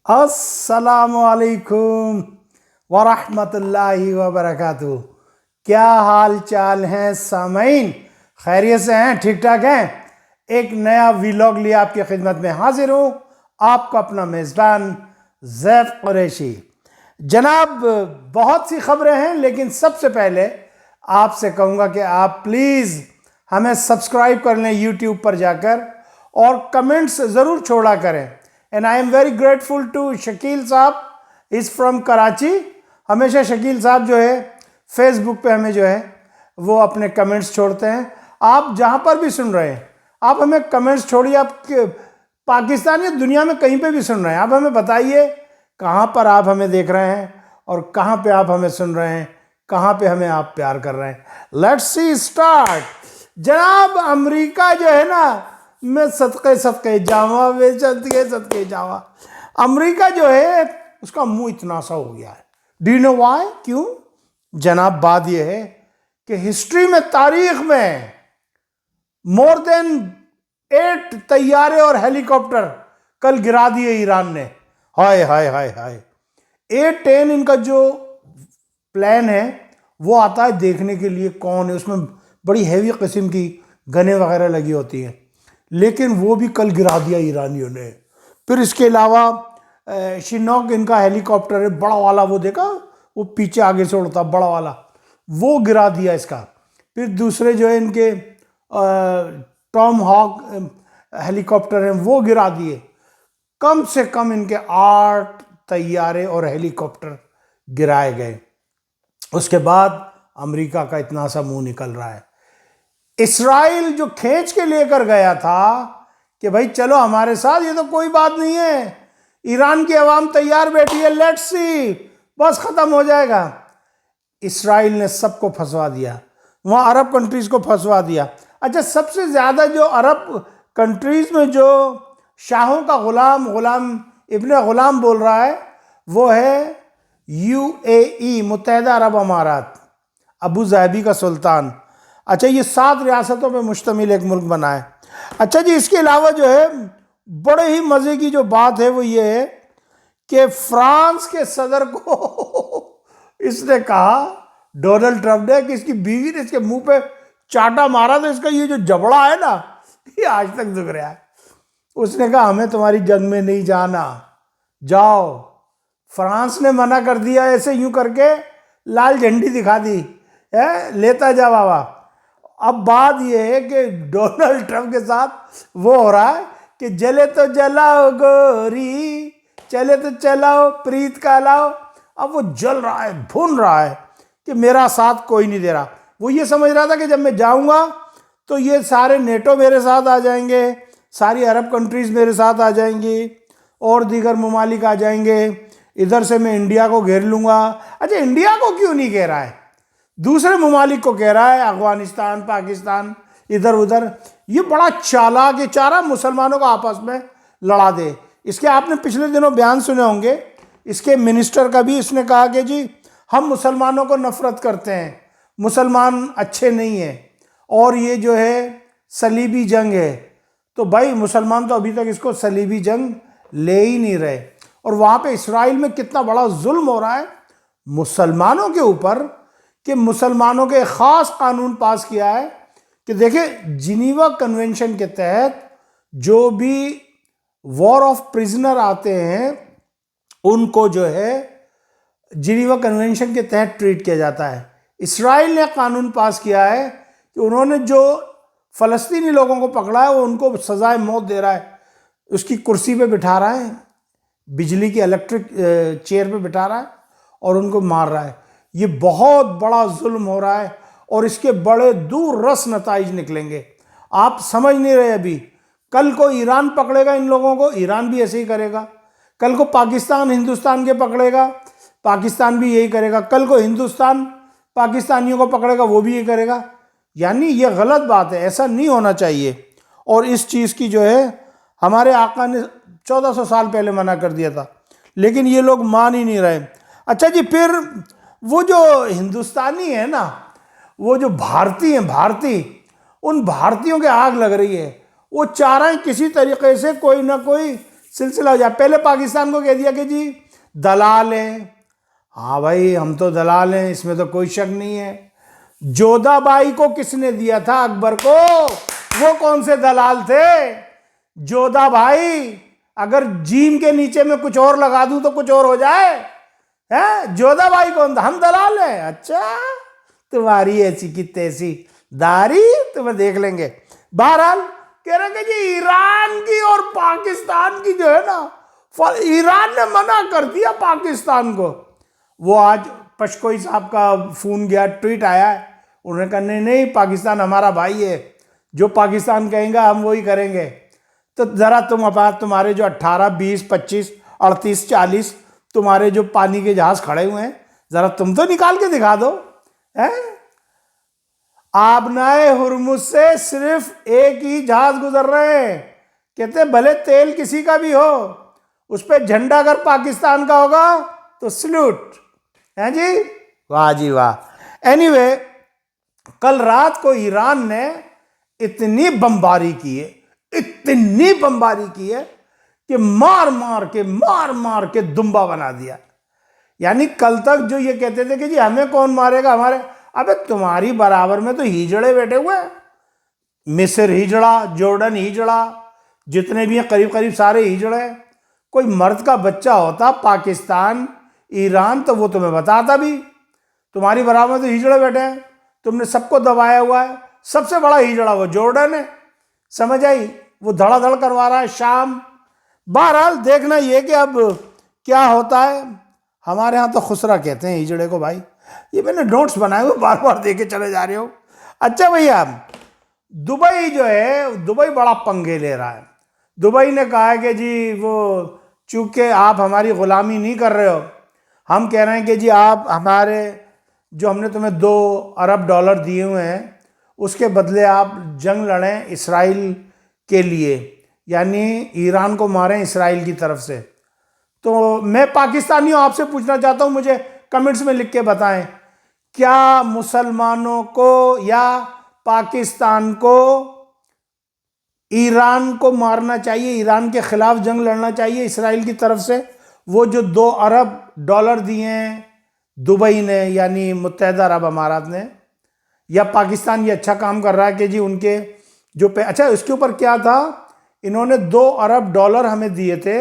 अस्सलामुअलैकुम वरहमतुल्लाहि वबरकातुहू। क्या हाल चाल हैं सामईन? खैरियत से हैं? ठीक ठाक हैं? एक नया वीलॉग लिए आपकी खिदमत में हाजिर हूँ। आपका अपना मेज़बान ज़ैफ़ कुरैशी। जनाब, बहुत सी खबरें हैं, लेकिन सबसे पहले आपसे कहूँगा कि आप प्लीज़ हमें सब्सक्राइब कर लें यूट्यूब पर जाकर और कमेंट्स ज़रूर छोड़ा करें। And I am very grateful to Shakeel sahab, is from Karachi. हमेशा शकील साहब जो है फेसबुक पे हमें जो है वो अपने कमेंट्स छोड़ते हैं। आप जहाँ पर भी सुन रहे हैं, आप हमें कमेंट्स छोड़िए। आप पाकिस्तान या दुनिया में कहीं पे भी सुन रहे हैं, आप हमें बताइए कहाँ पर आप हमें देख रहे हैं और कहाँ पे आप हमें सुन रहे हैं, कहाँ पे हमें आप प्यार कर रहे हैं। Let's see start. जनाब, अमेरिका जो है ना, मैं सदके जावा, वे सदके जावा। अमेरिका जो है उसका मुंह इतना सा हो गया है। Do you know why? क्यों? जनाब, बात यह है कि हिस्ट्री में, तारीख में मोर देन 8 तैयारे और हेलीकॉप्टर कल गिरा दिए ईरान ने। हाय हाय हाय हाय। A-10 इनका जो प्लान है वो आता है देखने के लिए कौन है, उसमें बड़ी हैवी किस्म की गनें वगैरह लगी होती हैं, लेकिन वो भी कल गिरा दिया ईरानियों ने। फिर इसके अलावा शिनॉक इनका हेलीकॉप्टर है, बड़ा वाला, वो देखा, वो पीछे आगे से उड़ता, बड़ा वाला, वो गिरा दिया इसका। फिर दूसरे जो है इनके टॉम हॉक हेलीकॉप्टर हैं, वो गिरा दिए। कम से कम इनके 8 तैयारे और हेलीकॉप्टर गिराए गए। उसके बाद अमेरिका का इतना सा मुंह निकल रहा है। इस्राइल जो खींच के लेकर गया था कि भाई चलो हमारे साथ, ये तो कोई बात नहीं है, ईरान की आवाम तैयार बैठी है, लेट्स सी, बस खत्म हो जाएगा। इस्राइल ने सबको फंसवा दिया, वहां अरब कंट्रीज को फंसवा दिया। अच्छा, सबसे ज्यादा जो अरब कंट्रीज में जो शाहों का गुलाम इब्ने गुलाम बोल रहा है वो है UAE, मुत्तहिदा अरब अमारात, अबू धाबी का सुल्तान। अच्छा, ये 7 रियासतों पे मुश्तमिल एक मुल्क बना है। अच्छा जी, इसके अलावा जो है बड़े ही मजे की जो बात है वो ये है कि फ्रांस के सदर को इसने कहा, डोनाल्ड ट्रंप ने, कि इसकी बीवी ने इसके मुंह पे चाटा मारा तो इसका ये जो जबड़ा है ना, ये आज तक दुख रहा है। उसने कहा हमें तुम्हारी जंग में नहीं जाना, जाओ। फ्रांस ने मना कर दिया, ऐसे यूं करके लाल झंडी दिखा दी है, लेता जा बाबा। अब बात यह है कि डोनाल्ड ट्रंप के साथ वो हो रहा है कि जले तो जलाओ गोरी, चले तो चलाओ, प्रीत का लाओ। अब वो जल रहा है, भून रहा है कि मेरा साथ कोई नहीं दे रहा। वो ये समझ रहा था कि जब मैं जाऊंगा तो ये सारे नेटो मेरे साथ आ जाएंगे, सारी अरब कंट्रीज मेरे साथ आ जाएंगी और दीगर ममालिक आ जाएंगे, इधर से मैं इंडिया को घेर लूंगा। अच्छा, इंडिया को क्यों नहीं कह रहा है, दूसरे ममालिक को कह रहा है, अफगानिस्तान, पाकिस्तान, इधर उधर। ये बड़ा चालाक, ये चाह रहा मुसलमानों को आपस में लड़ा दे। इसके आपने पिछले दिनों बयान सुने होंगे, इसके मिनिस्टर का भी इसने कहा कि जी हम मुसलमानों को नफरत करते हैं, मुसलमान अच्छे नहीं हैं और ये जो है सलीबी जंग है। तो भाई मुसलमान तो अभी तक इसको सलीबी जंग ले ही नहीं रहे। और वहाँ पे इसराइल में कितना बड़ा जुल्म हो रहा है मुसलमानों के ऊपर कि मुसलमानों के ख़ास कानून पास किया है कि देखिए, जिनीवा कन्वेंशन के तहत जो भी वॉर ऑफ प्रिजनर आते हैं उनको जो है जिनीवा कन्वेंशन के तहत ट्रीट किया जाता है। इसराइल ने कानून पास किया है कि उन्होंने जो फ़लस्तीनी लोगों को पकड़ा है वो उनको सजाए मौत दे रहा है, उसकी कुर्सी पे बिठा रहा है, बिजली की इलेक्ट्रिक चेयर पे बिठा रहा है और उनको मार रहा है। ये बहुत बड़ा जुल्म हो रहा है और इसके बड़े दूररस नताइज निकलेंगे। आप समझ नहीं रहे अभी। कल को ईरान पकड़ेगा इन लोगों को, ईरान भी ऐसे ही करेगा। कल को पाकिस्तान हिंदुस्तान के पकड़ेगा, पाकिस्तान भी यही करेगा। कल को हिंदुस्तान पाकिस्तानियों को पकड़ेगा, वो भी यही करेगा। यानी ये गलत बात है, ऐसा नहीं होना चाहिए। और इस चीज़ की जो है हमारे आका ने 1400 साल पहले मना कर दिया था, लेकिन ये लोग मान ही नहीं रहे। अच्छा जी, फिर वो जो हिंदुस्तानी है ना, वो जो भारतीय हैं, भारतीय, उन भारतीयों के आग लग रही है। वो चाह रहे हैं किसी तरीके से कोई ना कोई सिलसिला हो जाए। पहले पाकिस्तान को कह दिया कि जी दलाल हैं। हाँ भाई, हम तो दलाल हैं, इसमें तो कोई शक नहीं है। जोधाबाई को किसने दिया था अकबर को? वो कौन से दलाल थे? जोधाबाई। अगर जीम के नीचे में कुछ और लगा दूं तो कुछ और हो जाए, है? जोधाबाई कौन था? हम दलाल हैं। अच्छा, तुम्हारी ऐसी की तैसी दारी, तुम्हें देख लेंगे। बहरहाल कह रहे कि जी ईरान की और पाकिस्तान की जो है ना, ईरान ने मना कर दिया पाकिस्तान को। वो आज पशकोई साहब का फोन गया, ट्वीट आया है, उन्होंने कहा नहीं नहीं, पाकिस्तान हमारा भाई है, जो पाकिस्तान कहेगा हम वही करेंगे। तो जरा तुम्हारे जो 18, 20, 25, 38, 40 तुम्हारे जो पानी के जहाज खड़े हुए हैं, जरा तुम तो निकाल के दिखा दो। है आबनाए हुरमुज से सिर्फ एक ही जहाज गुजर रहे हैं। कहते भले तेल किसी का भी हो, उस पर झंडा अगर पाकिस्तान का होगा तो सल्यूट है जी। वाह जी वाह। एनीवे, कल रात को ईरान ने इतनी बमबारी की है, इतनी बमबारी की है कि मार मार के दुम्बा बना दिया। यानी कल तक जो ये कहते थे कि जी हमें कौन मारेगा, हमारे, अबे तुम्हारी बराबर में तो हिजड़े बैठे हुए हैं। मिस्र हिजड़ा, जॉर्डन हिजड़ा, जितने भी हैं करीब करीब सारे हिजड़े। कोई मर्द का बच्चा होता पाकिस्तान, ईरान, तो वो तुम्हें बताता भी। तुम्हारी बराबर में तो हिजड़े बैठे हैं, तुमने सबको दबाया हुआ है। सबसे बड़ा हिजड़ा वो जॉर्डन है, समझ आई? वो धड़ाधड़ करवा रहा है शाम। बहरहाल देखना ये कि अब क्या होता है। हमारे यहाँ तो खुसरा कहते हैं हिजड़े को भाई। ये मैंने नोट्स बनाए हुए, बार बार देके चले जा रहे हो। अच्छा भैया, दुबई जो है, दुबई बड़ा पंगे ले रहा है। दुबई ने कहा है कि जी वो चूंकि आप हमारी गुलामी नहीं कर रहे हो, हम कह रहे हैं कि जी आप हमारे, जो हमने तुम्हें $2 अरब दिए हुए हैं, उसके बदले आप जंग लड़ें इसराइल के लिए, यानी ईरान को मारें इसराइल की तरफ से। तो मैं पाकिस्तानी हूँ, आपसे पूछना चाहता हूँ, मुझे कमेंट्स में लिख के बताएं, क्या मुसलमानों को या पाकिस्तान को ईरान को मारना चाहिए, ईरान के खिलाफ जंग लड़ना चाहिए इसराइल की तरफ से? वो जो $2 अरब दिए हैं दुबई ने, यानी मुत्तहदा अरब अमारात ने, या पाकिस्तान ये अच्छा काम कर रहा है कि जी उनके जो अच्छा, इसके ऊपर क्या था, इन्होंने $2 अरब हमें दिए थे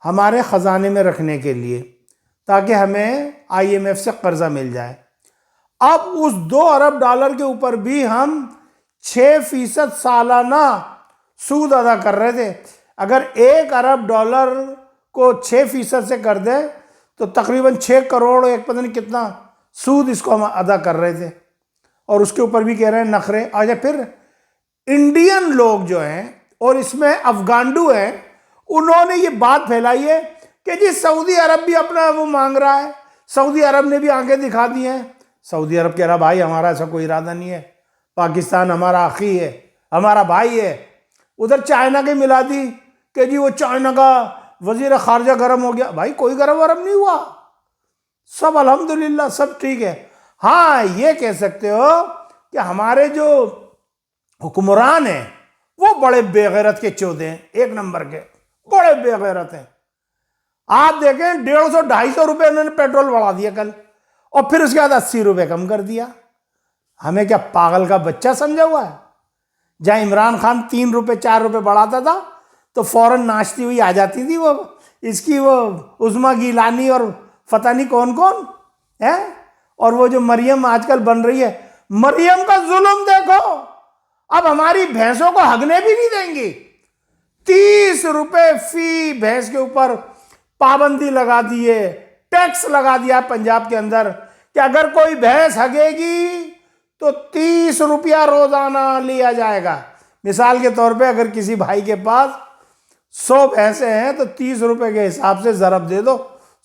हमारे ख़जाने में रखने के लिए, ताकि हमें IMF से कर्जा मिल जाए। अब उस $2 अरब के ऊपर भी हम 6% सालाना सूद अदा कर रहे थे। अगर $1 अरब को 6% से कर दे तो तकरीबन 6 करोड़, एक पता नहीं कितना सूद इसको हम अदा कर रहे थे, और उसके ऊपर भी कह रहे हैं नखरे। अच्छा, फिर इंडियन लोग जो हैं, और इसमें अफगांडू हैं, उन्होंने ये बात फैलाई है कि जी सऊदी अरब भी अपना वो मांग रहा है। सऊदी अरब ने भी आंखें दिखा दी हैं। सऊदी अरब कह रहा भाई हमारा ऐसा कोई इरादा नहीं है, पाकिस्तान हमारा आखी है, हमारा भाई है। उधर चाइना के मिला दी कि जी वो चाइना का वजीर खारजा गर्म हो गया। भाई कोई गर्म वरम नहीं हुआ, सब अल्हम्दुलिल्लाह सब ठीक है। हाँ, ये कह सकते हो कि हमारे जो हुक्मरान हैं वो बड़े बेगैरत के चौधे हैं, एक नंबर के बड़े बेगैरत हैं। आप देखें 150-250 रुपये उन्होंने पेट्रोल बढ़ा दिया कल, और फिर उसके बाद 80 रुपये कम कर दिया। हमें क्या पागल का बच्चा समझा हुआ है? जहां इमरान खान 3 रुपये 4 रुपये बढ़ाता था तो फौरन नाचती हुई आ जाती थी वो इसकी वो उज़्मा गिलानी और पता नहीं कौन कौन है। और वो जो मरियम आजकल बन रही है, मरियम का जुल्म देखो, अब हमारी भैंसों को हगने भी नहीं देंगी। 30 रुपये फी भैंस के ऊपर पाबंदी लगा दी है, टैक्स लगा दिया पंजाब के अंदर कि अगर कोई भैंस हगेगी तो 30 रुपया रोजाना लिया जाएगा। मिसाल के तौर पे अगर किसी भाई के पास 100 भैंसें हैं तो 30 रुपये के हिसाब से ज़रब दे दो,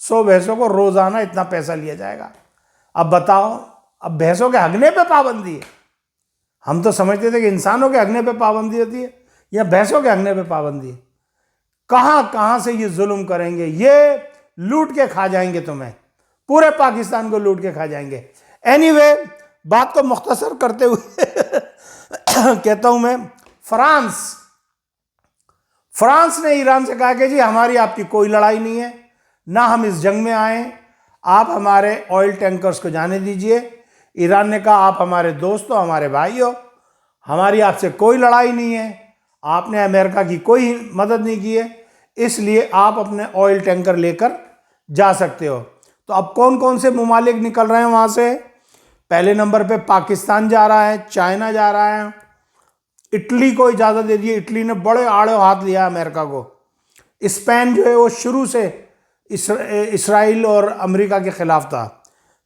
100 भैंसों को रोजाना इतना पैसा लिया जाएगा। अब बताओ, अब भैंसों के हगने पे पाबंदी है। हम तो समझते थे कि इंसानों के हगने पे पाबंदी होती है, या भैंसों के हगने पे पाबंदी है। कहाँ कहाँ से ये जुल्म करेंगे, ये लूट के खा जाएंगे तुम्हें, पूरे पाकिस्तान को लूट के खा जाएंगे। एनीवे, बात को मुख्तसर करते हुए कहता हूं मैं, फ्रांस ने ईरान से कहा कि जी हमारी आपकी कोई लड़ाई नहीं है, ना हम इस जंग में आए, आप हमारे ऑयल टैंकर्स को जाने दीजिए। ईरान ने कहा आप हमारे दोस्त हो, हमारे भाई हो, हमारी आपसे कोई लड़ाई नहीं है, आपने अमेरिका की कोई मदद नहीं की है, इसलिए आप अपने ऑयल टैंकर लेकर जा सकते हो। तो अब कौन कौन से ममालिक निकल रहे हैं वहाँ से? पहले नंबर पे पाकिस्तान जा रहा है, चाइना जा रहा है, इटली को इजाज़त दे दी। इटली ने बड़े आड़े हाथ लिया अमेरिका को। स्पेन जो है वो शुरू से इसराइल और अमेरिका के खिलाफ था,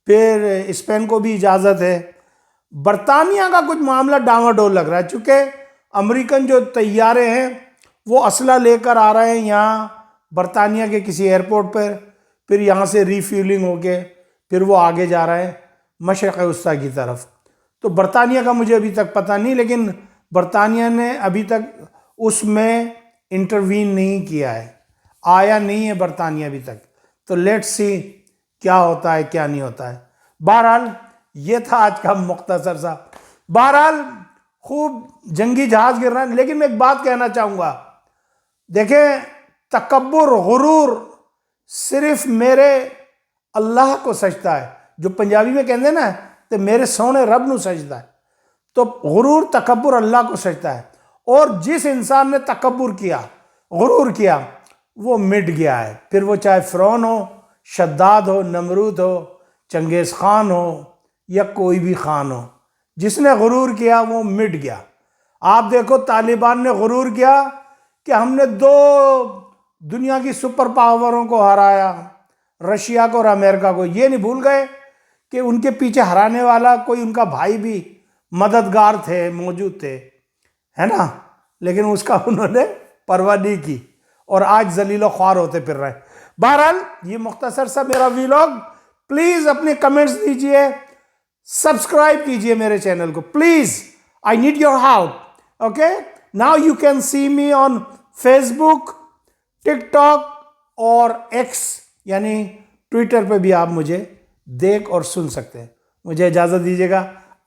फिर स्पेन को भी इजाज़त है। बरतानिया का कुछ मामला डामाडोल लग रहा है, चूँकि अमेरिकन जो तैयारे हैं वो असला लेकर आ रहे हैं यहाँ बरतानिया के किसी एयरपोर्ट पर, फिर यहाँ से रीफ्यूलिंग होके फिर वो आगे जा रहे हैं मशरक़ वस्ता की तरफ। तो बरतानिया का मुझे अभी तक पता नहीं, लेकिन बरतानिया ने अभी तक उसमें इंटरवीन नहीं किया है, आया नहीं है बरतानिया अभी तक। तो लेट्स सी क्या होता है क्या नहीं होता है। बहरहाल ये था आज का मुख्तसर सा। बहरहाल खूब जंगी जहाज गिर रहा है, लेकिन मैं एक बात कहना चाहूँगा, देखें तकब्बुर गुरूर सिर्फ मेरे अल्लाह को सजता है, जो पंजाबी में कहते हैं ना तो मेरे सोने रब नू सजदा है। तो गुरूर तकब्बुर अल्लाह को सजता है, और जिस इंसान ने तकब्बुर किया, गुरूर किया, वो मिट गया है। फिर वो चाहे फ़िरौन हो, शद्दाद हो, नमरूद हो, चंगेज़ खान हो या कोई भी खान हो, जिसने गुरूर किया वो मिट गया। आप देखो तालिबान ने गुरूर किया कि हमने 2 दुनिया की सुपर पावरों को हराया, रशिया को और अमेरिका को। ये नहीं भूल गए कि उनके पीछे हराने वाला कोई उनका भाई भी मददगार थे, मौजूद थे, है ना, लेकिन उसका उन्होंने परवाह नहीं की और आज जलीलो ख्वार होते फिर रहे। बहरहाल ये मुख्तसर सा मेरा व्लॉग, प्लीज़ अपने कमेंट्स दीजिए, सब्सक्राइब कीजिए मेरे चैनल को please, I need your help. Okay, now you can see me on Facebook, TikTok और एक्स यानी ट्विटर पे भी आप मुझे देख और सुन सकते हैं। मुझे इजाज़त दीजिएगा,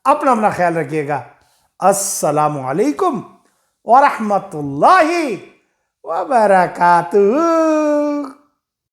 अपना ख्याल रखिएगा। अस्सलामु अलैकुम व रहमतुल्लाहि व बरकातुहू।